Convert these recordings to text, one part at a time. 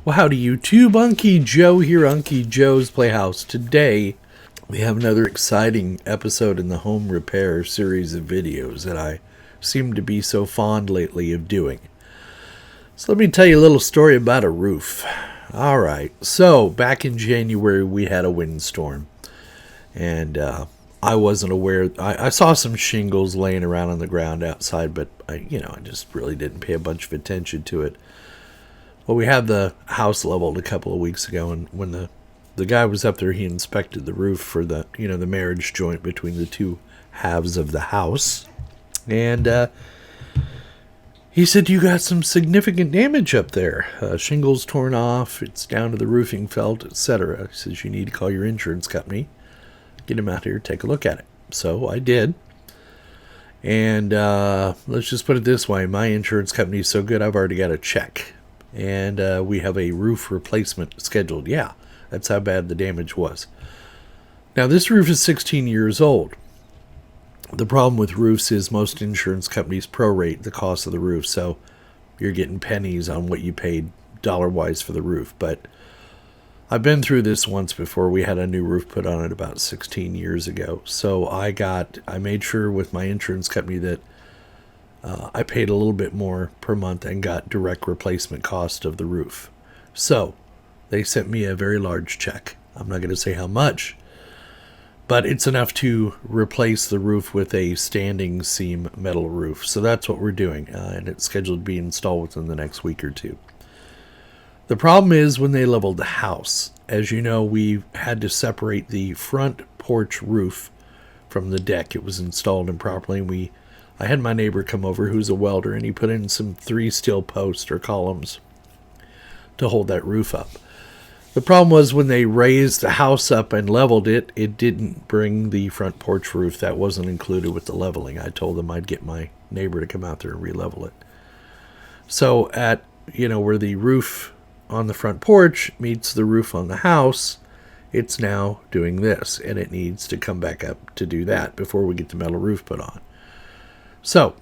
Well, howdy YouTube, Unky Joe here, Unky Joe's Playhouse. Today, we have another exciting episode in the home repair series of videos that I seem to be so fond lately of doing. So let me tell you a little story about a roof. Alright, so back in January we had a windstorm. And I wasn't aware. I saw some shingles laying around on the ground outside, but I just really didn't pay a bunch of attention to it. Well, we had the house leveled a couple of weeks ago, and when the guy was up there, he inspected the roof for the marriage joint between the two halves of the house, and he said, "You got some significant damage up there. Shingles torn off. It's down to the roofing felt, etc." He says, "You need to call your insurance company, get him out here, take a look at it." So I did. And let's just put it this way. My insurance company is so good, I've already got a check. And we have a roof replacement scheduled. Yeah, that's how bad the damage was. Now, this roof is 16 years old. The problem with roofs is most insurance companies prorate the cost of the roof, so you're getting pennies on what you paid dollar-wise for the roof. But I've been through this once before. We had a new roof put on it about 16 years ago. So I made sure with my insurance company that I paid a little bit more per month and got direct replacement cost of the roof. So they sent me a very large check. I'm not going to say how much, but it's enough to replace the roof with a standing seam metal roof. So that's what we're doing, and it's scheduled to be installed within the next week or two. The problem is when they leveled the house. As you know, we had to separate the front porch roof from the deck. It was installed improperly. I had my neighbor come over who's a welder, and he put in some 3 steel posts or columns to hold that roof up. The problem was when they raised the house up and leveled it, it didn't bring the front porch roof. That wasn't included with the leveling. I told them I'd get my neighbor to come out there and re-level it. So at, where the roof on the front porch meets the roof on the house, it's now doing this, and it needs to come back up to do that before we get the metal roof put on. So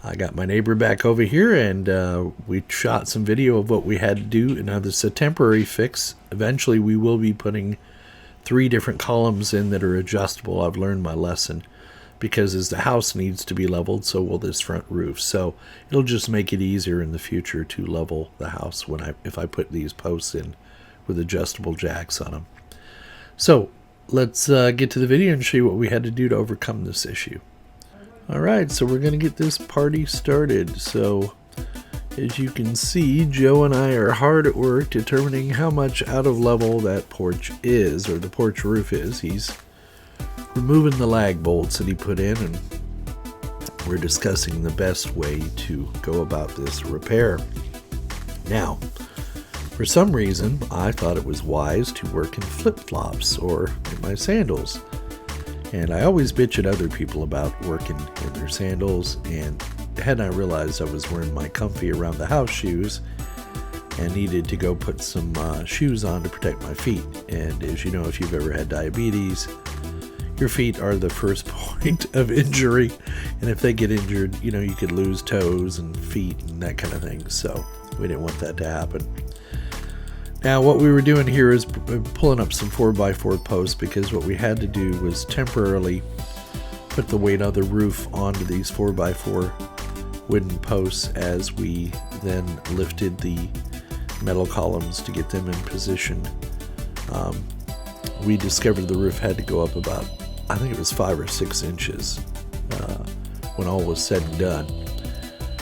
I got my neighbor back over here, and we shot some video of what we had to do. Now, this is a temporary fix. Eventually, we will be putting 3 different columns in that are adjustable. I've learned my lesson, because as the house needs to be leveled, so will this front roof. So it'll just make it easier in the future to level the house if I put these posts in with adjustable jacks on them. So let's get to the video and show you what we had to do to overcome this issue. Alright, so we're going to get this party started. So, as you can see, Joe and I are hard at work determining how much out of level that porch is, or the porch roof is. He's removing the lag bolts that he put in, and we're discussing the best way to go about this repair. Now, for some reason, I thought it was wise to work in flip-flops or in my sandals. And I always bitch at other people about working in their sandals, and hadn't I realized I was wearing my comfy around the house shoes and needed to go put some shoes on to protect my feet. And as you know, if you've ever had diabetes, your feet are the first point of injury, and if they get injured, you could lose toes and feet and that kind of thing. So we didn't want that to happen. Now, what we were doing here is pulling up some 4x4 posts, because what we had to do was temporarily put the weight of the roof onto these 4x4 wooden posts as we then lifted the metal columns to get them in position. We discovered the roof had to go up about, I think it was 5 or 6 inches when all was said and done.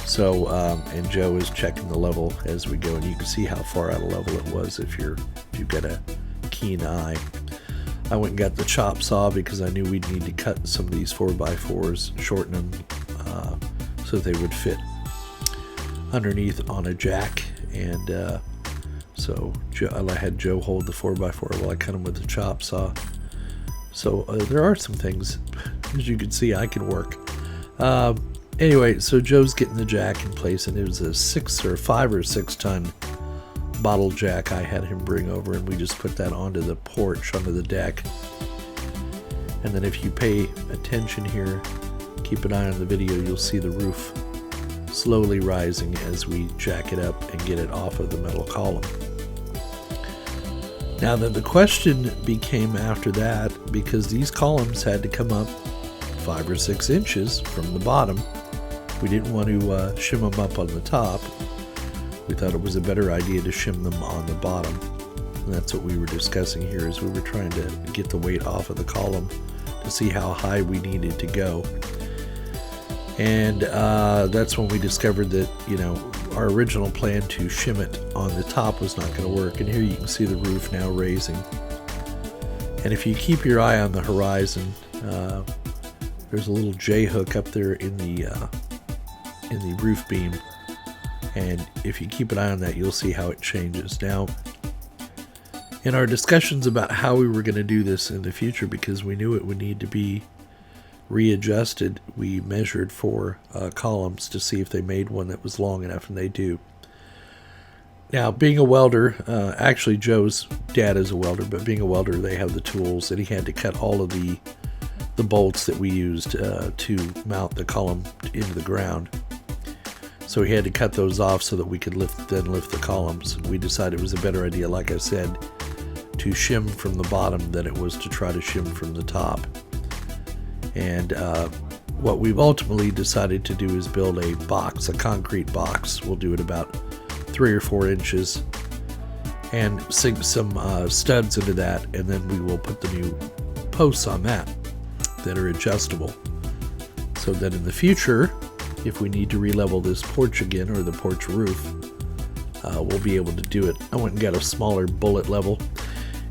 So, and Joe is checking the level as we go, and you can see how far out of level it was if you've got a keen eye. I went and got the chop saw because I knew we'd need to cut some of these 4x4s, shorten them so that they would fit underneath on a jack. And so I had Joe hold the 4x4 while I cut them with the chop saw. So there are some things, as you can see, I can work. Anyway, so Joe's getting the jack in place, and it was a 5 or 6 ton bottle jack I had him bring over, and we just put that onto the porch, onto the deck. And then if you pay attention here, keep an eye on the video, you'll see the roof slowly rising as we jack it up and get it off of the metal column. Now then, the question became after that, because these columns had to come up 5 or 6 inches from the bottom. We didn't want to shim them up on the top. We thought it was a better idea to shim them on the bottom. And that's what we were discussing here, as we were trying to get the weight off of the column to see how high we needed to go. And that's when we discovered that, our original plan to shim it on the top was not going to work. And here you can see the roof now raising. And if you keep your eye on the horizon, there's a little J-hook up there in the roof beam. And if you keep an eye on that, you'll see how it changes. Now, in our discussions about how we were going to do this in the future, because we knew it would need to be readjusted, we measured 4 columns to see if they made one that was long enough, and they do. Now, being a welder, actually Joe's dad is a welder, but being a welder, they have the tools, and he had to cut all of the bolts that we used to mount the column into the ground. So he had to cut those off so that we could lift the columns. And we decided it was a better idea, like I said, to shim from the bottom than it was to try to shim from the top. And what we've ultimately decided to do is build a box, a concrete box. We'll do it about 3 or 4 inches and sink some studs into that, and then we will put the new posts on that are adjustable, so that in the future, if we need to re-level this porch again, or the porch roof, we'll be able to do it. I went and got a smaller bullet level.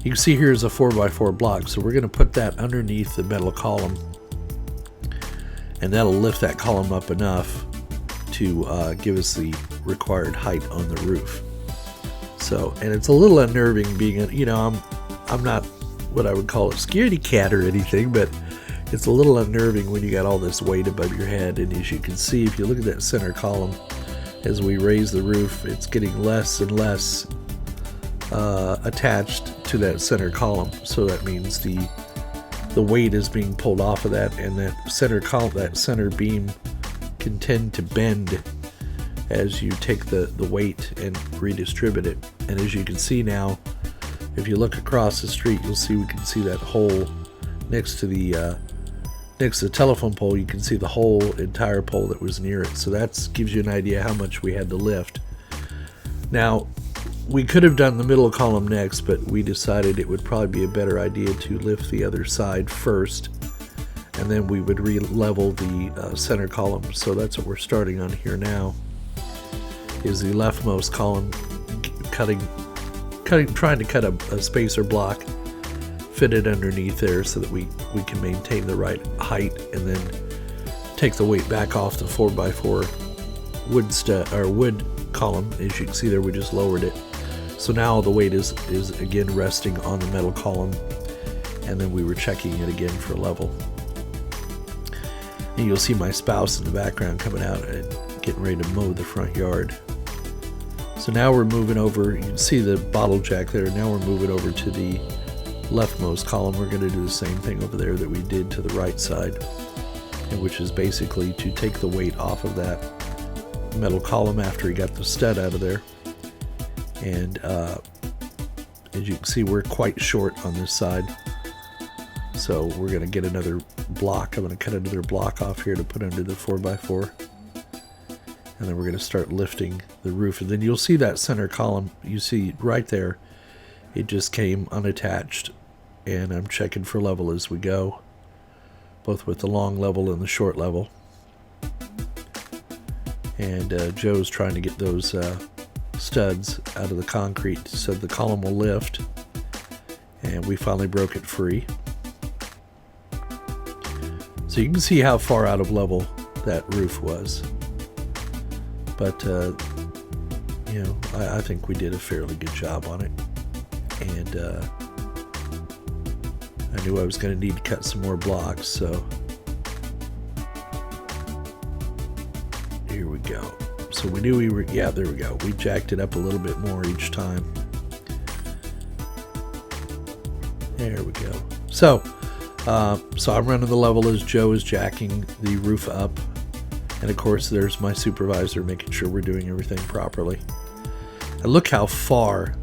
You can see here's a 4x4 block, so we're going to put that underneath the metal column, and that'll lift that column up enough to give us the required height on the roof. So, and it's a little unnerving being, I'm not what I would call a scaredy cat or anything, but it's a little unnerving when you got all this weight above your head. And as you can see, if you look at that center column, as we raise the roof, it's getting less and less attached to that center column. So that means the weight is being pulled off of that, and that center column, that center beam, can tend to bend as you take the weight and redistribute it. And as you can see now, if you look across the street, we can see that hole next to the telephone pole. You can see the whole entire pole that was near it. So that gives you an idea how much we had to lift. Now, we could have done the middle column next, but we decided it would probably be a better idea to lift the other side first, and then we would re-level the center column. So that's what we're starting on here now, is the leftmost column, trying to cut a spacer block, fit it underneath there so that we can maintain the right height, and then take the weight back off the 4x4 wood column. As you can see there, we just lowered it. So now the weight is again resting on the metal column, and then we were checking it again for level. And you'll see my spouse in the background coming out and getting ready to mow the front yard. So now we're moving over, you can see the bottle jack there. Now we're moving over to the leftmost column. We're going to do the same thing over there that we did to the right side, and which is basically to take the weight off of that metal column after he got the stud out of there. And as you can see, we're quite short on this side, so we're going to get another block. I'm going to cut another block off here to put under the 4x4, and then we're going to start lifting the roof. And then you'll see that center column, you see right there, it just came unattached, and I'm checking for level as we go, both with the long level and the short level. And Joe's trying to get those studs out of the concrete so the column will lift, and we finally broke it free. So you can see how far out of level that roof was, but I think we did a fairly good job on it. And I knew I was going to need to cut some more blocks, so here we go. So we knew there we go. We jacked it up a little bit more each time. There we go. So I'm running the level as Joe is jacking the roof up. And of course, there's my supervisor making sure we're doing everything properly. And look how far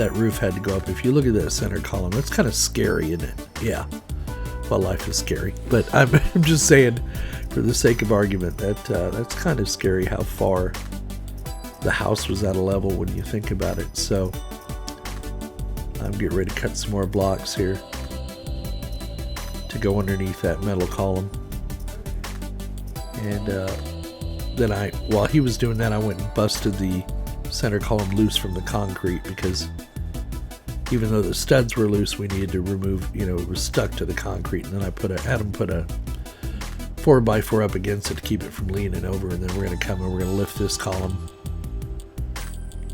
that roof had to go up. If you look at that center column, that's kind of scary, isn't it? Yeah. Well, life is scary, but I'm just saying, for the sake of argument, that that's kind of scary how far the house was at a level when you think about it. So I'm getting ready to cut some more blocks here to go underneath that metal column. And then while he was doing that, I went and busted the center column loose from the concrete, because even though the studs were loose, we needed to remove, it was stuck to the concrete. And then I had him put a 4x4 up against it to keep it from leaning over. And then we're going to come and we're going to lift this column.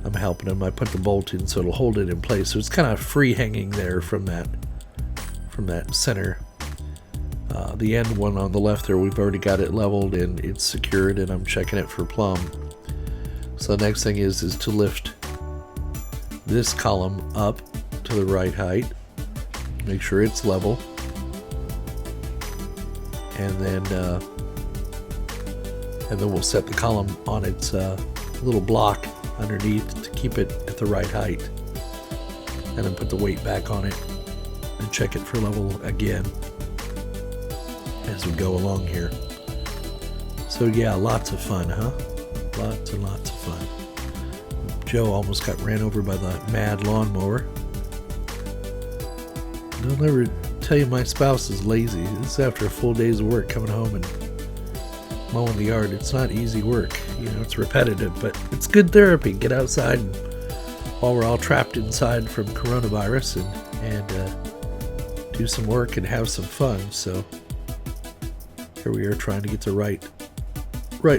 I'm helping him. I put the bolt in so it'll hold it in place. So it's kind of free hanging there from that center. The end one on the left there, we've already got it leveled and it's secured, and I'm checking it for plumb. So the next thing is to lift this column up to the right height, make sure it's level, and then we'll set the column on its little block underneath to keep it at the right height, and then put the weight back on it and check it for level again as we go along here. So yeah, lots of fun, huh? Lots and lots of fun. Joe almost got ran over by the mad lawnmower. Don't ever tell you my spouse is lazy. This is after a full day's work, coming home and mowing the yard. It's not easy work. It's repetitive, but it's good therapy. Get outside and, while we're all trapped inside from coronavirus, and do some work and have some fun. So here we are trying to get the right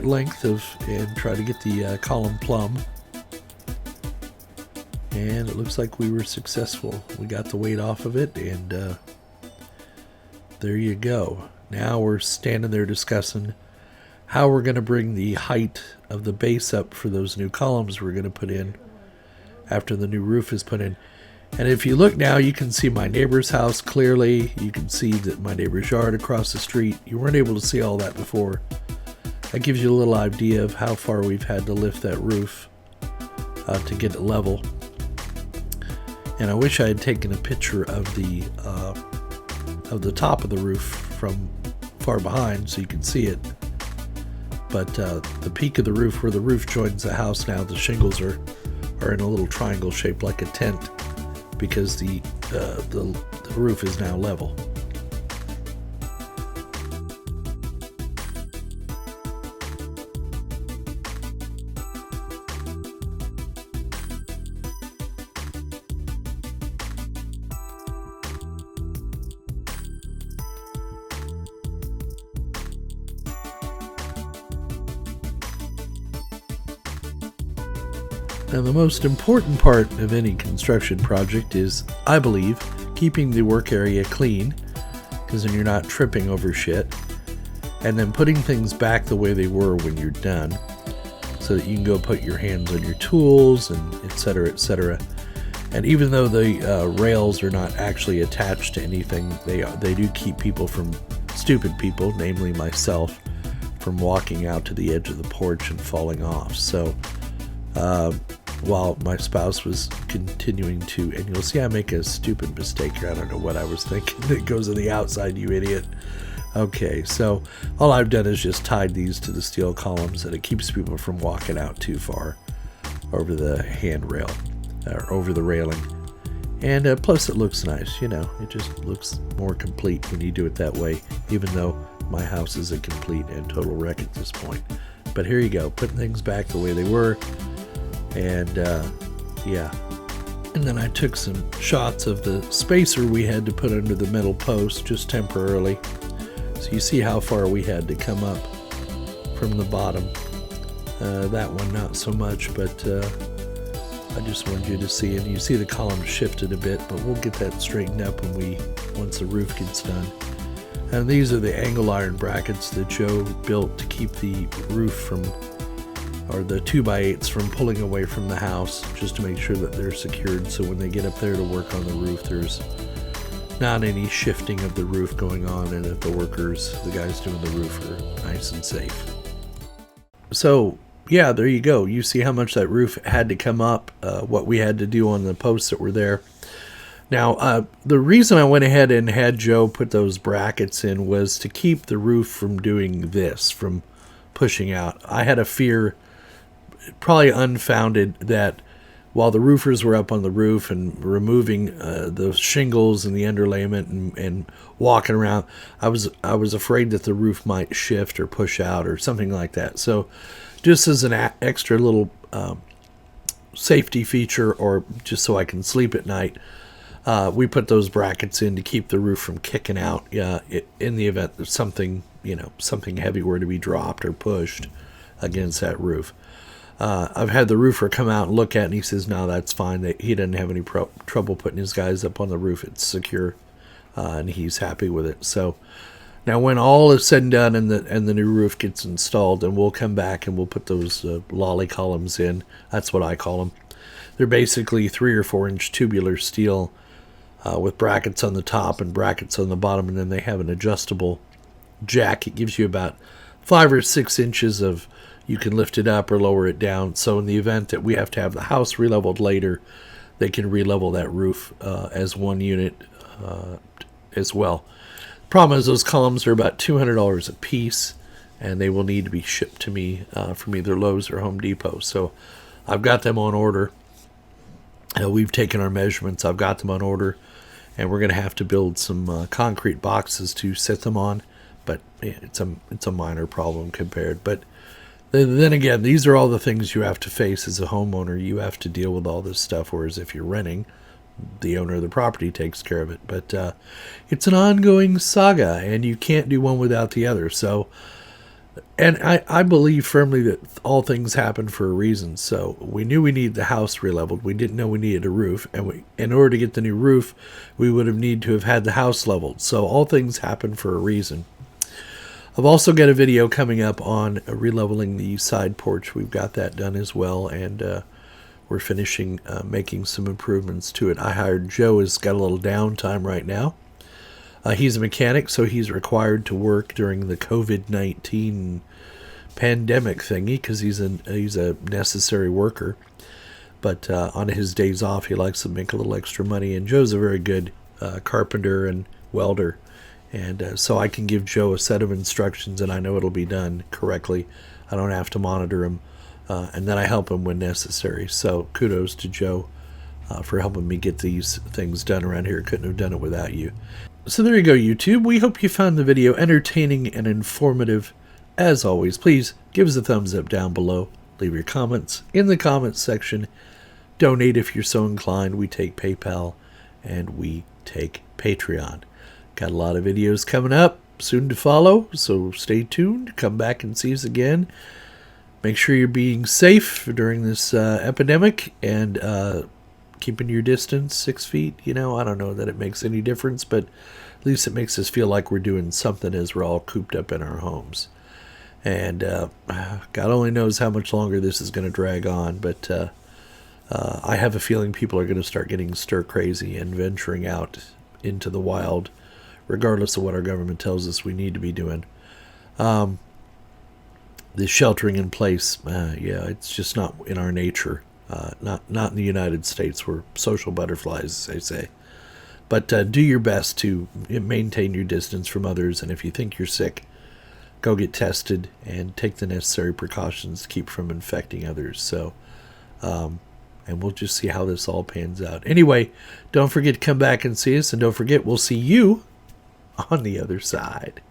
length and try to get the column plumb. And it looks like we were successful. We got the weight off of it, and there you go. Now we're standing there discussing how we're going to bring the height of the base up for those new columns we're going to put in after the new roof is put in. And if you look now, you can see my neighbor's house clearly. You can see that my neighbor's yard across the street. You weren't able to see all that before. That gives you a little idea of how far we've had to lift that roof to get it level. And I wish I had taken a picture of the top of the roof from far behind so you could see it. But the peak of the roof, where the roof joins the house now, the shingles are in a little triangle shaped like a tent, because the roof is now level. Now, the most important part of any construction project is, I believe, keeping the work area clean, because then you're not tripping over shit, and then putting things back the way they were when you're done, so that you can go put your hands on your tools, and etc., etc. And even though the rails are not actually attached to anything, they do keep stupid people, namely myself, from walking out to the edge of the porch and falling off. So while my spouse was continuing to, and you'll see I make a stupid mistake here. I don't know what I was thinking. It goes on the outside, you idiot. Okay, so all I've done is just tied these to the steel columns, and it keeps people from walking out too far over the handrail, or over the railing. And plus it looks nice, it just looks more complete when you do it that way, even though my house is a complete and total wreck at this point. But here you go, putting things back the way they were. And yeah, and then I took some shots of the spacer we had to put under the metal post just temporarily, so you see how far we had to come up from the bottom. That one not so much, but I just wanted you to see, and you see the column shifted a bit, but we'll get that straightened up once the roof gets done. And these are the angle iron brackets that Joe built to keep the roof from, or the 2x8s from pulling away from the house, just to make sure that they're secured, so when they get up there to work on the roof, there's not any shifting of the roof going on, and that the guys doing the roof, are nice and safe. So yeah, there you go. You see how much that roof had to come up, what we had to do on the posts that were there. Now, the reason I went ahead and had Joe put those brackets in was to keep the roof from doing this, from pushing out. I had a fear, probably unfounded, that while the roofers were up on the roof and removing the shingles and the underlayment and walking around, I was afraid that the roof might shift or push out or something like that. So just as an extra little safety feature, or just so I can sleep at night, we put those brackets in to keep the roof from kicking out in the event that something heavy were to be dropped or pushed against that roof. I've had the roofer come out and look at it, and he says, no, that's fine. He doesn't have any trouble putting his guys up on the roof. It's secure, and he's happy with it. So now when all is said and done and the new roof gets installed, and we'll come back and we'll put those lolly columns in. That's what I call them. They're basically 3 or 4 inch tubular steel with brackets on the top and brackets on the bottom, and then they have an adjustable jack. It gives you about 5 or 6 inches of, you can lift it up or lower it down. So in the event that we have to have the house releveled later, they can relevel that roof as one unit as well. Problem is, those columns are about $200 a piece, and they will need to be shipped to me from either Lowe's or Home Depot. So I've got them on order. We've taken our measurements. I've got them on order, and we're going to have to build some concrete boxes to set them on. But it's a minor problem compared. But then again, these are all the things you have to face as a homeowner. You have to deal with all this stuff, whereas if you're renting, the owner of the property takes care of it. But it's an ongoing saga, and you can't do one without the other. So, and I believe firmly that all things happen for a reason. So we knew we needed the house releveled. We didn't know we needed a roof, and in order to get the new roof, we would have needed to have had the house leveled. So all things happen for a reason. I've also got a video coming up on releveling the side porch. We've got that done as well, and we're finishing making some improvements to it. I hired Joe. Has got a little downtime right now. He's a mechanic, so he's required to work during the COVID-19 pandemic thingy because he's a necessary worker. But on his days off, he likes to make a little extra money. And Joe's a very good carpenter and welder. And so I can give Joe a set of instructions, and I know it'll be done correctly. I don't have to monitor him. And then I help him when necessary. So kudos to Joe for helping me get these things done around here. Couldn't have done it without you. So there you go, YouTube. We hope you found the video entertaining and informative. As always, please give us a thumbs up down below. Leave your comments in the comments section. Donate if you're so inclined. We take PayPal and we take Patreon. Got a lot of videos coming up, soon to follow, so stay tuned. Come back and see us again. Make sure you're being safe during this epidemic and keeping your distance 6 feet. I don't know that it makes any difference, but at least it makes us feel like we're doing something as we're all cooped up in our homes. And God only knows how much longer this is going to drag on, but I have a feeling people are going to start getting stir crazy and venturing out into the wild, regardless of what our government tells us we need to be doing. The sheltering in place, it's just not in our nature. Not in the United States. We're social butterflies, as they say. But do your best to maintain your distance from others, and if you think you're sick, go get tested and take the necessary precautions to keep from infecting others. So, and we'll just see how this all pans out. Anyway, don't forget to come back and see us, and don't forget, we'll see you on the other side.